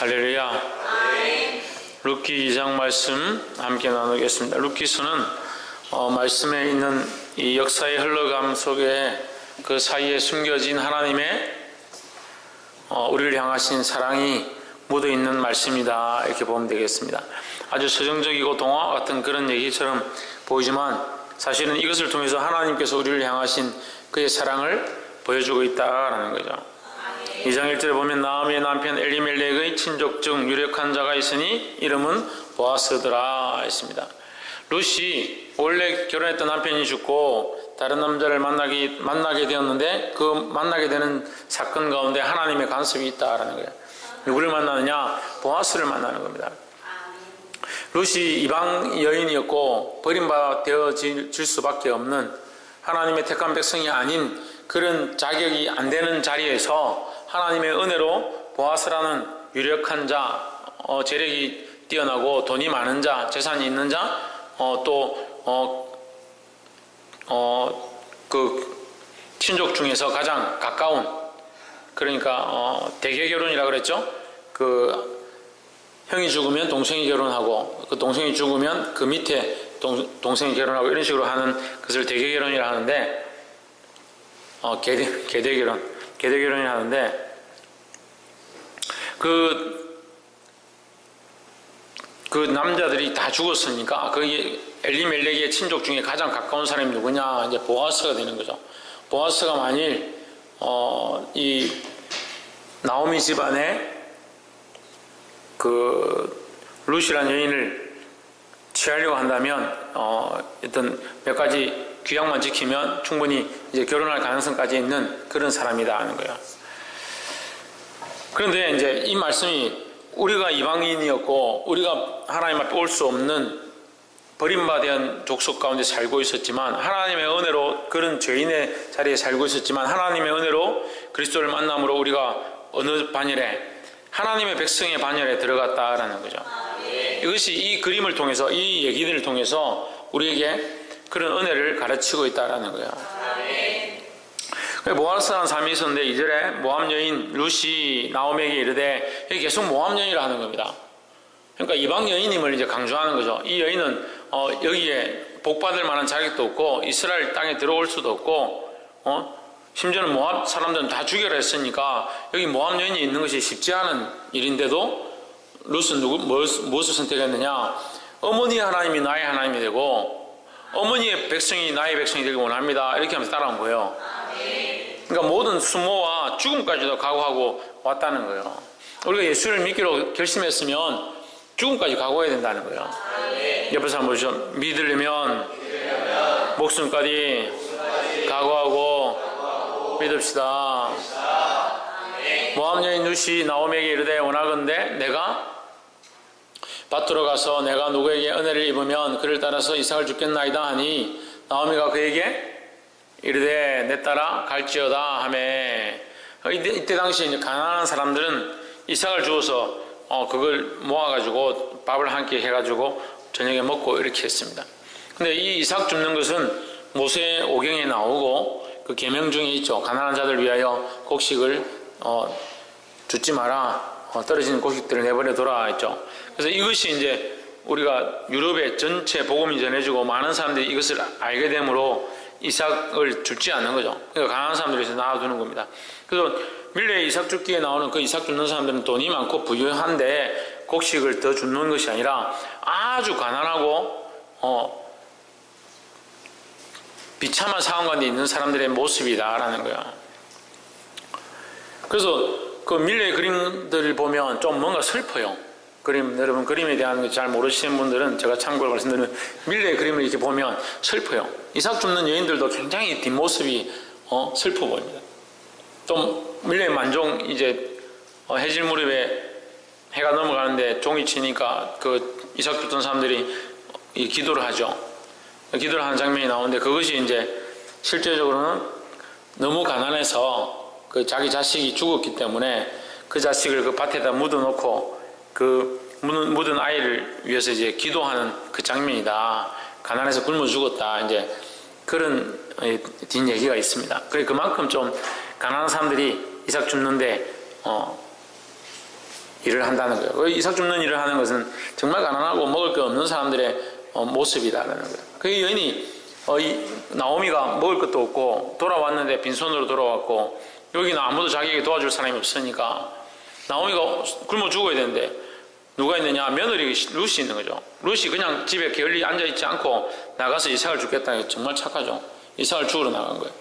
할렐루야. 룻기 2장 말씀 함께 나누겠습니다. 룻기서는 말씀에 있는 이 역사의 흘러감 속에 그 사이에 숨겨진 하나님의 우리를 향하신 사랑이 묻어있는 말씀이다, 이렇게 보면 되겠습니다. 아주 서정적이고 동화 같은 그런 얘기처럼 보이지만 사실은 이것을 통해서 하나님께서 우리를 향하신 그의 사랑을 보여주고 있다라는 거죠. 2장 1절에 보면 나오미의 남편 엘리멜렉의 친족 중 유력한 자가 있으니 이름은 보아스더라 했습니다. 룻이 원래 결혼했던 남편이 죽고 다른 남자를 만나게 되었는데 그 만나게 되는 사건 가운데 하나님의 간섭이 있다라는 거예요. 누구를 만나느냐? 보아스를 만나는 겁니다. 룻이 이방 여인이었고 버림받아질 수밖에 없는 하나님의 택한 백성이 아닌 그런 자격이 안 되는 자리에서 하나님의 은혜로 보아스라는 유력한 자, 재력이 뛰어나고 돈이 많은 자, 재산이 있는 자, 그 친족 중에서 가장 가까운, 그러니까 대개 결혼이라고 그랬죠. 그 형이 죽으면 동생이 결혼하고 그 동생이 죽으면 그 밑에 동생이 결혼하고 이런 식으로 하는 것을 대개 결혼이라 하는데 계대 결혼이 하는데 그 남자들이 다 죽었으니까 그 엘리멜렉의 친족 중에 가장 가까운 사람이 누구냐? 이제 보아스가 되는 거죠. 보아스가 만일 이 나오미 집안에 그 룻이라는 여인을 취하려고 한다면 어떤 몇 가지 규약만 지키면 충분히 이제 결혼할 가능성까지 있는 그런 사람이다 하는 거예요. 그런데 이제 이 말씀이 우리가 이방인이었고 우리가 하나님 앞에 올 수 없는 버림받은 족속 가운데 살고 있었지만 하나님의 은혜로 그런 죄인의 자리에 살고 있었지만 하나님의 은혜로 그리스도를 만남으로 우리가 어느 반열에 하나님의 백성의 반열에 들어갔다라는 거죠. 이것이 이 그림을 통해서 이 얘기들을 통해서 우리에게 그런 은혜를 가르치고 있다라는 거예요. 보아스라는 사람이 있었는데 2절에 모압 여인 룻이 나오미에게 이르되, 여기 계속 모압 여인이라 하는 겁니다. 그러니까 이방 여인임을 이제 강조하는 거죠. 이 여인은 여기에 복받을 만한 자격도 없고 이스라엘 땅에 들어올 수도 없고 심지어는 모압 사람들은 다 죽여라 했으니까 여기 모압 여인이 있는 것이 쉽지 않은 일인데도 룻은 무엇을 선택했느냐? 어머니의 하나님이 나의 하나님이 되고 어머니의 백성이 나의 백성이 되길 원합니다, 이렇게 하면서 따라온 거예요. 그러니까 모든 수모와 죽음까지도 각오하고 왔다는 거예요. 우리가 예수를 믿기로 결심했으면 죽음까지 각오해야 된다는 거예요. 옆에 사람 보시죠. 믿으려면 목숨까지 각오하고 믿읍시다. 모압 여인 룻이 나오미에게 이르되, 원하건대 내가 밭으로 가서 내가 누구에게 은혜를 입으면 그를 따라서 이삭을 죽겠나이다 하니, 나오미가 그에게 이르되 내 따라 갈지어다 하매, 이때 당시에 이제 가난한 사람들은 이삭을 주어서 그걸 모아가지고 밥을 한 끼 해가지고 저녁에 먹고 이렇게 했습니다. 근데 이 이삭 줍는 것은 모세 오경에 나오고 그 계명 중에 있죠. 가난한 자들 위하여 곡식을 줍지 마라, 떨어지는 곡식들을 내버려 둬라 했죠. 그래서 이것이 이제 우리가 유럽의 전체 복음이 전해지고 많은 사람들이 이것을 알게 되므로 이삭을 줍지 않는 거죠. 그러니까 가난한 사람들에서 놔두는 겁니다. 그래서 밀레의 이삭 줍기에 나오는 그 이삭 줍는 사람들은 돈이 많고 부유한데 곡식을 더 줍는 것이 아니라 아주 가난하고 비참한 상황 가운데 있는 사람들의 모습이다라는 거야. 그래서 그 밀레의 그림들을 보면 좀 뭔가 슬퍼요. 여러분 그림에 대한 걸 잘 모르시는 분들은 제가 참고로 말씀드리면 밀레의 그림을 이렇게 보면 슬퍼요. 이삭 줍는 여인들도 굉장히 뒷모습이 슬퍼 보입니다. 또 밀레의 만종, 이제 해질 무렵에 해가 넘어가는데 종이 치니까 그 이삭 줍던 사람들이 기도를 하죠. 기도를 하는 장면이 나오는데 그것이 이제 실제적으로는 너무 가난해서 그 자기 자식이 죽었기 때문에 그 자식을 그 밭에다 묻어놓고 그 묻은 아이를 위해서 이제 기도하는 그 장면이다. 가난해서 굶어 죽었다. 이제 그런 뒷얘기가 있습니다. 그만큼 좀 가난한 사람들이 이삭 줍는데 일을 한다는 거예요. 그 이삭 줍는 일을 하는 것은 정말 가난하고 먹을 게 없는 사람들의 모습이라는 거예요. 그 여인이 나오미가 먹을 것도 없고 돌아왔는데 빈손으로 돌아왔고 여기는 아무도 자기에게 도와줄 사람이 없으니까 나오미가 굶어 죽어야 되는데 누가 있느냐? 며느리 룻이 있는 거죠. 룻이 그냥 집에 게을리 앉아있지 않고 나가서 이삭을 죽겠다는 게 정말 착하죠. 이삭을 죽으러 나간 거예요.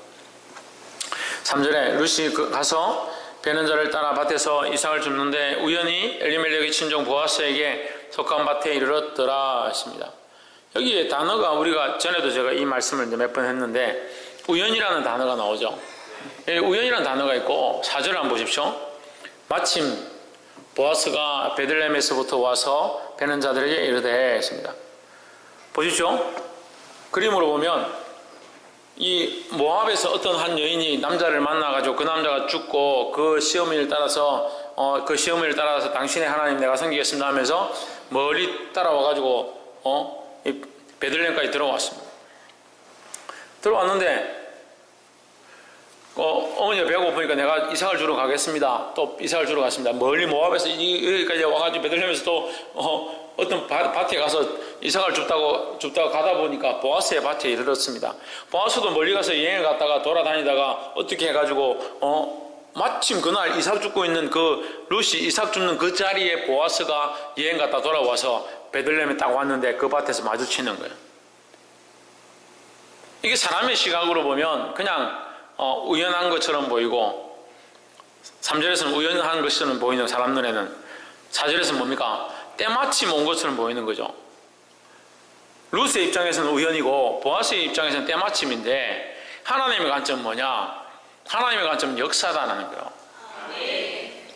3절에 룻이 가서 베는 자를 따라 밭에서 이삭을 줍는데 우연히 엘리멜렉의 친종 보아스에게 속한 밭에 이르렀더라 했습니다. 여기에 단어가 우리가 전에도 제가 이 말씀을 몇 번 했는데 우연이라는 단어가 나오죠. 우연이라는 단어가 있고 4절을 한번 보십시오. 마침 보아스가 베들레헴에서부터 와서 베는 자들에게 이르되 했습니다. 보십시오. 그림으로 보면 이 모압에서 어떤 한 여인이 남자를 만나가지고 그 남자가 죽고 그 시어머니를 따라서 당신의 하나님 내가 섬기겠습니다 하면서 멀리 따라와가지고 이 베들레헴까지 들어왔습니다. 들어왔는데 어머니가 배가 고프니까 내가 이삭을 주러 가겠습니다. 또 이삭을 주러 갔습니다. 멀리 모압에서 여기까지 와가지고 베들레헴에서 또 어떤 밭에 가서 이삭을 줍다가 가다 보니까 보아스의 밭에 이르렀습니다. 보아스도 멀리 가서 여행을 갔다가 돌아다니다가 어떻게 해가지고 마침 그날 이삭 줍고 있는 그 룻이 이삭 줍는 그 자리에 보아스가 여행 갔다 돌아와서 베들레헴에 딱 왔는데 그 밭에서 마주치는 거예요. 이게 사람의 시각으로 보면 그냥 우연한 것처럼 보이고 3절에서는 우연한 것처럼 보이는 사람 눈에는 4절에서는 뭡니까? 때마침 온 것처럼 보이는 거죠. 룻의 입장에서는 우연이고 보아스의 입장에서는 때마침인데 하나님의 관점은 뭐냐? 하나님의 관점은 역사다라는 거예요.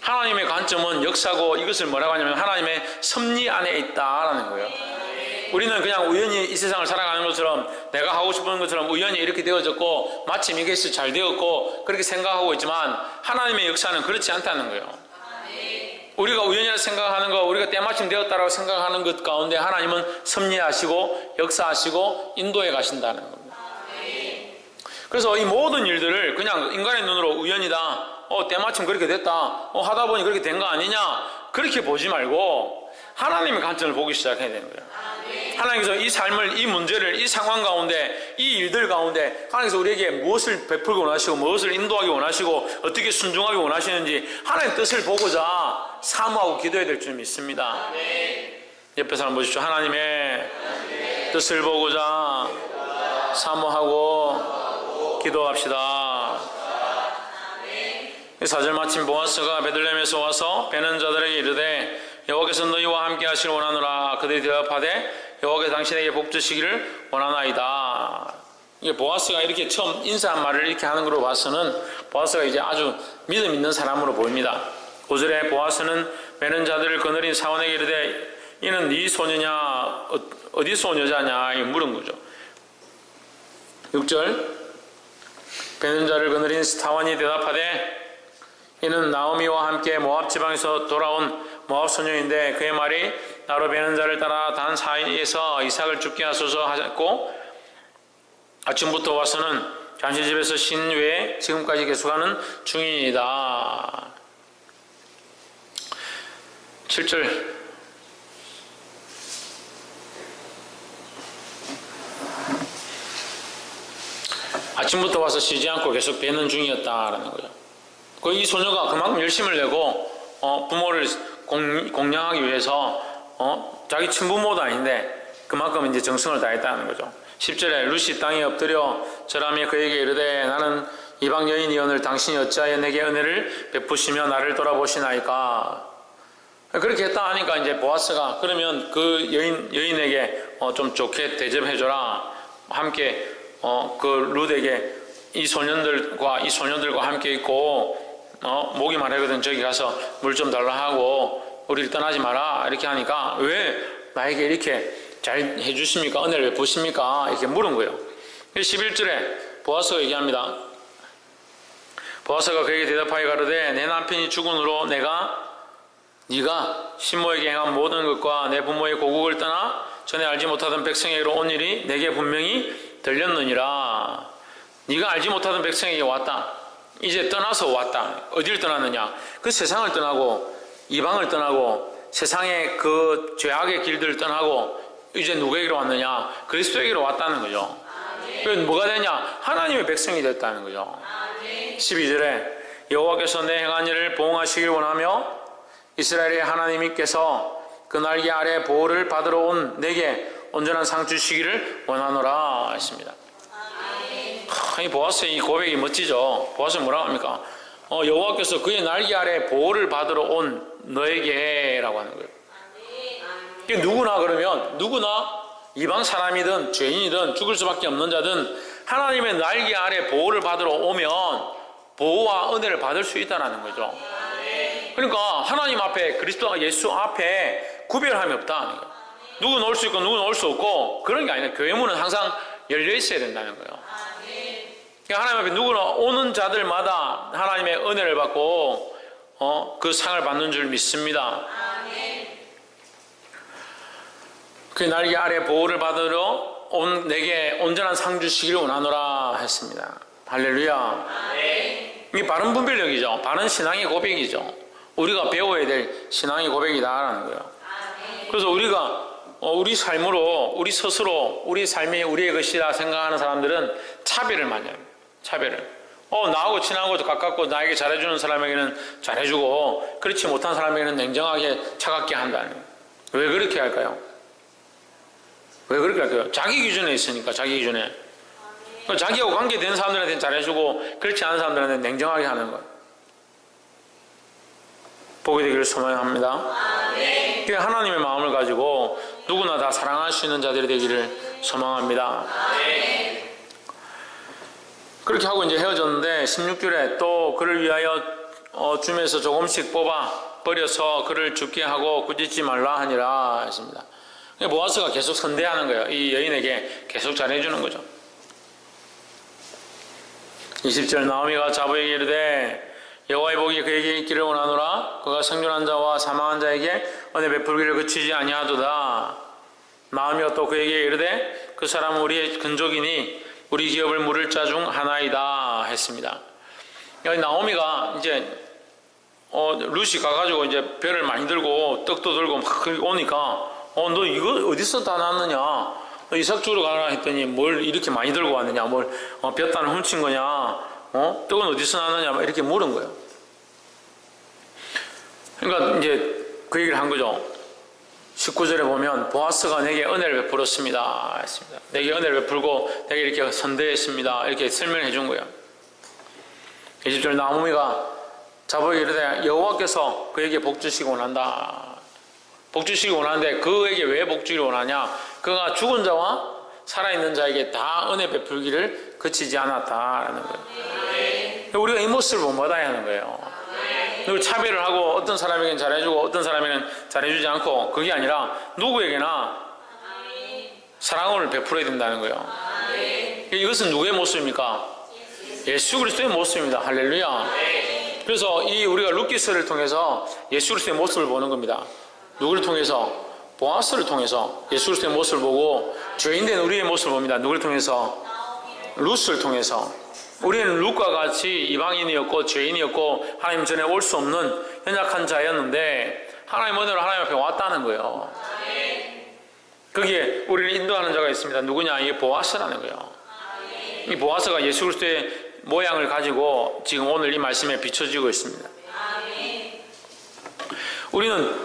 하나님의 관점은 역사고 이것을 뭐라고 하냐면 하나님의 섭리 안에 있다라는 거예요. 우리는 그냥 우연히 이 세상을 살아가는 것처럼 내가 하고 싶은 것처럼 우연히 이렇게 되어졌고 마침 이것이 잘 되었고 그렇게 생각하고 있지만 하나님의 역사는 그렇지 않다는 거예요. 우리가 우연이라 생각하는 거 우리가 때마침 되었다라고 생각하는 것 가운데 하나님은 섭리하시고 역사하시고 인도해 가신다는 겁니다. 그래서 이 모든 일들을 그냥 인간의 눈으로 우연이다 때마침 그렇게 됐다 하다 보니 그렇게 된 거 아니냐 그렇게 보지 말고 하나님의 관점을 보기 시작해야 되는 거예요. 하나님께서 이 삶을, 이 문제를, 이 상황 가운데, 이 일들 가운데 하나님께서 우리에게 무엇을 베풀기 원하시고 무엇을 인도하기 원하시고 어떻게 순종하기 원하시는지 하나님의 뜻을 보고자 사모하고 기도해야 될 줄 믿습니다. 옆에 사람 보십시오. 하나님의 뜻을 보고자 사모하고 기도합시다. 4절 마침 보아스가 베들레헴에서 와서 베는 자들에게 이르되 여호와께서 너희와 함께 하시길 원하노라. 그들이 대답하되 여호와께서 당신에게 복 주시기를 원하나이다. 이게 보아스가 이렇게 처음 인사한 말을 이렇게 하는 걸로 봐서는 보아스가 이제 아주 믿음 있는 사람으로 보입니다. 5절에 보아스는 베는 자들을 거느린 사원에게 이르되 이는 네 소녀냐 어디서 온 여자냐 물은 거죠. 6절 베는 자를 거느린 사원이 대답하되 이는 나오미와 함께 모압 지방에서 돌아온 모압 소녀인데 그의 말이 나로 베는 자를 따라 단 사이에서 이삭을 죽게 하소서 하셨고 아침부터 와서는 잠시 집에서 쉰 외에 지금까지 계속하는 중인이다. 7절 아침부터 와서 쉬지 않고 계속 베는 중이었다라는 거예요. 이 소녀가 그만큼 열심을 내고 부모를 공양하기 위해서 자기 친부모도 아닌데 그만큼 이제 정성을 다했다는 거죠. 10절에 룻이 땅에 엎드려 절하며 그에게 이르되 나는 이방 여인이오늘 당신이 어찌하여 내게 은혜를 베푸시며 나를 돌아보시나이까. 그렇게 했다 하니까 이제 보아스가 그러면 그 여인에게 좀 좋게 대접해줘라. 함께 그 룻에게 이 소년들과 함께 있고 목이 마르거든 저기 가서 물 좀 달라 하고 우리를 떠나지 마라 이렇게 하니까 왜 나에게 이렇게 잘 해주십니까? 은혜를 베푸십니까? 이렇게 물은 거예요. 11절에 보아스가 얘기합니다. 보아스가 그에게 대답하여 가로되 내 남편이 죽은으로 네가 신모에게 행한 모든 것과 내 부모의 고국을 떠나 전에 알지 못하던 백성에게로 온 일이 내게 분명히 들렸느니라. 네가 알지 못하던 백성에게 왔다. 이제 떠나서 왔다. 어디를 떠났느냐? 그 세상을 떠나고 이방을 떠나고 세상의 그 죄악의 길들을 떠나고 이제 누구에게로 왔느냐? 그리스도에게로 왔다는 거죠. 그래서 뭐가 되냐? 하나님의 백성이 됐다는 거죠. 12절에 여호와께서 내 행한 일을 보응하시길 원하며 이스라엘의 하나님께서 그 날개 아래 보호를 받으러 온 내게 온전한 상 주시기를 원하노라 했습니다. 이 보아스의 이 고백이 멋지죠. 보아스는 뭐라고 합니까? 여호와께서 그의 날개 아래 보호를 받으러 온 너에게라고 하는 거예요. 누구나 그러면 누구나 이방 사람이든 죄인이든 죽을 수밖에 없는 자든 하나님의 날개 아래 보호를 받으러 오면 보호와 은혜를 받을 수 있다는 거죠. 그러니까 하나님 앞에 그리스도 예수 앞에 구별함이 없다는 거예요. 누구는 올 수 있고 누구는 올 수 없고 그런 게 아니라 교회 문은 항상 열려 있어야 된다는 거예요. 그러니까 하나님 앞에 누구나 오는 자들마다 하나님의 은혜를 받고 그 상을 받는 줄 믿습니다. 그 날개 아래 보호를 받으러 내게 온전한 상 주시기를 원하노라 했습니다. 할렐루야. 이게 바른 분별력이죠. 바른 신앙의 고백이죠. 우리가 배워야 될 신앙의 고백이다라는 거예요. 그래서 우리가 우리 삶으로 우리 스스로 우리 삶이 우리의 것이라 생각하는 사람들은 차별을 많이 합니다. 차별을. 나하고 친하고 가깝고 나에게 잘해주는 사람에게는 잘해주고 그렇지 못한 사람에게는 냉정하게 차갑게 한다는 거예요. 왜 그렇게 할까요? 왜 그렇게 할까요? 자기 기준에 있으니까. 자기 기준에. 자기하고 관계되는 사람들한테는 잘해주고 그렇지 않은 사람들한테는 냉정하게 하는 거예요. 보게 되기를 소망합니다. 하나님의 마음을 가지고 누구나 다 사랑할 수 있는 자들이 되기를 소망합니다. 그렇게 하고 이제 헤어졌는데 16절에 또 그를 위하여 줌에서 조금씩 뽑아 버려서 그를 죽게 하고 꾸짖지 말라 하니라 했습니다. 보아스가 계속 선대하는 거예요. 이 여인에게 계속 잘해주는 거죠. 20절 나오미가 자부에게 이르되 여호와의 복이 그에게 있기를 원하노라. 그가 생존한 자와 사망한 자에게 은혜 베풀기를 그치지 아니하도다. 나오미가 또 그에게 이르되 그 사람은 우리의 근족이니 우리 기업을 물을 자 중 하나이다 했습니다. 여기 나오미가 이제 룻이 가가지고 이제 배를 많이 들고 떡도 들고 막 오니까 너 이거 어디서 다 났느냐? 너 이삭 주러 가라 했더니 뭘 이렇게 많이 들고 왔느냐? 뭘 볕단을 훔친 거냐? 떡은 어디서 났느냐? 막 이렇게 물은 거예요. 그러니까 이제 그 얘기를 한 거죠. 19절에 보면 보아스가 내게 은혜를 베풀었습니다 했습니다. 내게 은혜를 베풀고 내게 이렇게 선대했습니다. 이렇게 설명해 준 거예요. 20절 나오미가 자보에게 이르되 여호와께서 그에게 복 주시기 원한다. 복 주시기 원하는데 그에게 왜 복 주기를 원하냐? 그가 죽은 자와 살아있는 자에게 다 은혜 베풀기를 그치지 않았다라는 거예요. 우리가 이 모습을 본받아야 하는 거예요. 누구 차별을 하고 어떤 사람에게는 잘해주고 어떤 사람에게는 잘해주지 않고 그게 아니라 누구에게나 사랑을 베풀어야 된다는 거예요. 이것은 누구의 모습입니까? 예수 그리스도의 모습입니다. 할렐루야. 그래서 우리가 룻기서를 통해서 예수 그리스도의 모습을 보는 겁니다. 누구를 통해서? 보아스를 통해서 예수 그리스도의 모습을 보고 죄인된 우리의 모습을 봅니다. 누구를 통해서? 룻을 통해서. 우리는 룻과 같이 이방인이었고 죄인이었고 하나님 전에 올 수 없는 연약한 자였는데 하나님 은혜로 하나님 앞에 왔다는 거예요. 거기에 우리를 인도하는 자가 있습니다. 누구냐? 이게 보아스라는 거예요. 이 보아스가 예수 그리스도의 모양을 가지고 지금 오늘 이 말씀에 비춰지고 있습니다. 우리는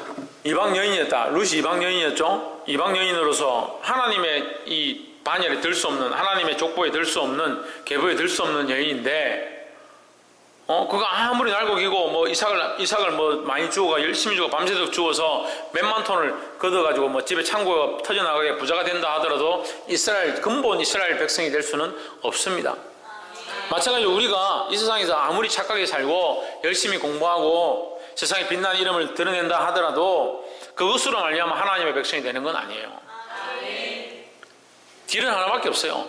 이방 여인이었다. 룻이 이방 여인이었죠. 이방 여인으로서 하나님의 이 반열에 들 수 없는, 하나님의 족보에 들 수 없는, 계보에 들 수 없는 여인인데 그가 아무리 날고 기고 뭐 이삭을 뭐 많이 주어가 열심히 주고 밤새도록 주어서 몇만 톤을 걷어가지고 뭐 집에 창고가 터져나가게 부자가 된다 하더라도 근본 이스라엘 백성이 될 수는 없습니다. 마찬가지로 우리가 이 세상에서 아무리 착하게 살고 열심히 공부하고 세상에 빛나는 이름을 드러낸다 하더라도 그것으로 말미암아 하나님의 백성이 되는 건 아니에요. 길은 하나밖에 없어요.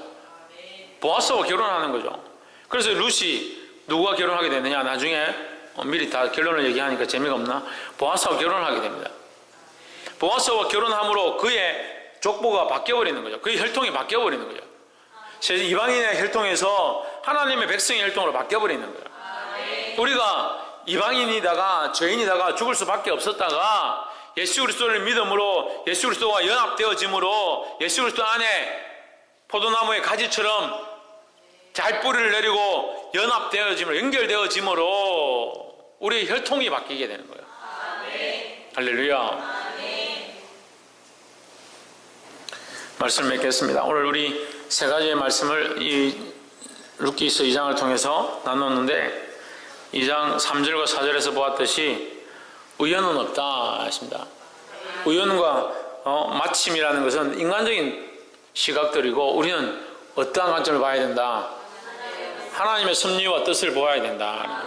보아스와 결혼하는 거죠. 그래서 룻이 누구와 결혼하게 되느냐? 나중에 미리 다 결론을 얘기하니까 재미가 없나? 보아스와 결혼을 하게 됩니다. 보아스와 결혼함으로 그의 족보가 바뀌어버리는 거죠. 그의 혈통이 바뀌어버리는 거죠. 이방인의 혈통에서 하나님의 백성의 혈통으로 바뀌어버리는 거예요. 우리가 이방인이다가 죄인이다가 죽을 수밖에 없었다가 예수 그리스도를 믿음으로 예수 그리스도와 연합되어짐으로 예수 그리스도 안에 포도나무의 가지처럼 잘 뿌리를 내리고 연합되어짐으로 연결되어짐으로 우리의 혈통이 바뀌게 되는 거예요. 아멘. 할렐루야. 아멘. 말씀을 맺겠습니다. 오늘 우리 세 가지의 말씀을 이 룻기서 2장을 통해서 나눴는데 2장 3절과 4절에서 보았듯이 우연은 없다 했습니다. 우연과 마침이라는 것은 인간적인 시각들이고 우리는 어떠한 관점을 봐야 된다. 하나님의 섭리와 뜻을 보아야 된다.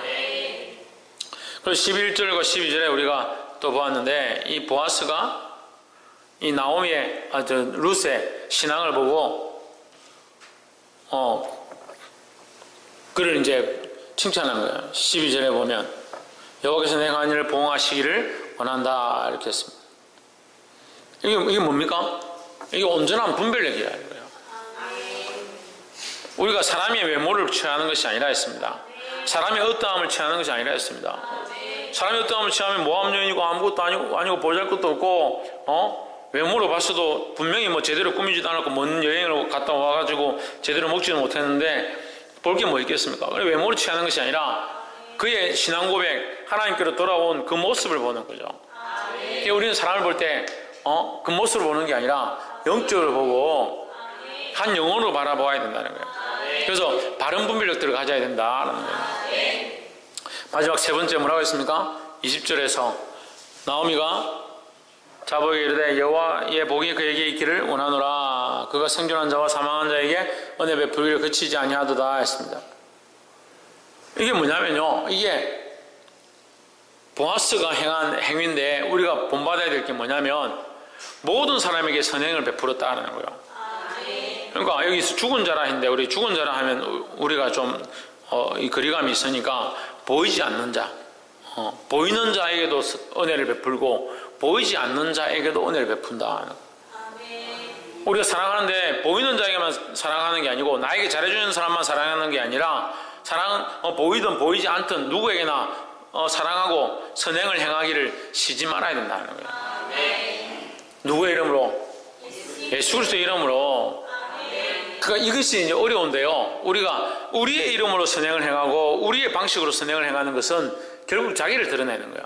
그리고 11절과 12절에 우리가 또 보았는데 이 보아스가 이 나오미의 룻의 신앙을 보고 그를 이제 칭찬한 거예요. 12절에 보면 여호와께서 내 간인을 보응하시기를 원한다 이렇게 했습니다. 이게 뭡니까? 이게 온전한 분별력이라는 거예요. 우리가 사람의 외모를 취하는 것이 아니라 했습니다. 사람의 어떠함을 취하는 것이 아니라 했습니다. 사람의 어떠함을 취하면 모함여인이고 아무것도 아니고 보잘것도 없고 외모로 봤어도 분명히 뭐 제대로 꾸미지도 않았고 먼 여행을 갔다 와가지고 제대로 먹지도 못했는데 볼 게 뭐 있겠습니까? 외모를 취하는 것이 아니라 그의 신앙 고백, 하나님께로 돌아온 그 모습을 보는 거죠. 우리는 사람을 볼 때 그 모습을 보는 게 아니라 영적으로 보고 한 영혼으로 바라보아야 된다는 거예요. 그래서 바른 분별력들을 가져야 된다는 거예요. 마지막 세 번째 뭐라고 했습니까? 20절에서 나오미가 자복에게 이르되 여호와의 복이 그에게 있기를 원하노라. 그가 생존한 자와 사망한 자에게 은혜 베풀기를 그치지 아니하도다 했습니다. 이게 뭐냐면요, 이게 보아스가 행한 행위인데 우리가 본받아야 될 게 뭐냐면 모든 사람에게 선행을 베풀었다는 거예요. 그러니까 여기서 죽은 자라 했는데 우리 죽은 자라 하면 우리가 좀 이 거리감이 있으니까 보이지 않는 자, 보이는 자에게도 은혜를 베풀고 보이지 않는 자에게도 은혜를 베푼다. 우리가 사랑하는데 보이는 자에게만 사랑하는 게 아니고 나에게 잘해주는 사람만 사랑하는 게 아니라 보이든 보이지 않든 누구에게나 사랑하고 선행을 행하기를 쉬지 말아야 된다는 거예요. 누구의 이름으로? 예수 그리스도의 이름으로. 그러니까 이것이 이제 어려운데요. 우리가 우리의 이름으로 선행을 행하고 우리의 방식으로 선행을 행하는 것은 결국 자기를 드러내는 거예요.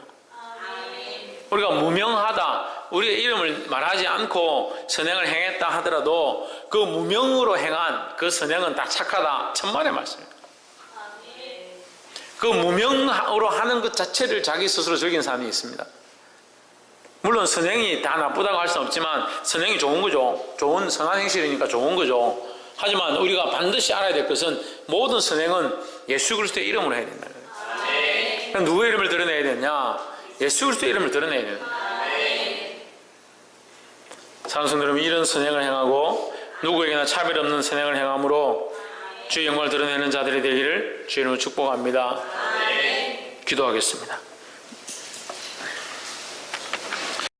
우리가 무명하다, 우리의 이름을 말하지 않고 선행을 행했다 하더라도 그 무명으로 행한 그 선행은 다 착하다. 천만의 말씀입니다. 그 무명으로 하는 것 자체를 자기 스스로 즐긴 사람이 있습니다. 물론 선행이 다 나쁘다고 할 수는 없지만 선행이 좋은 거죠. 좋은 선한 행실이니까 좋은 거죠. 하지만 우리가 반드시 알아야 될 것은 모든 선행은 예수 그리스도의 이름으로 해야 된다는 거예요. 그럼 누구의 이름을 드러내야 되냐? 예수 그리스도의 이름을 드러내야 되는 거예요. 사랑하는 성도 여러분, 이런 선행을 행하고 누구에게나 차별 없는 선행을 행함으로 주의 영광을 드러내는 자들이 되기를 주의 이름으로 축복합니다. 기도하겠습니다.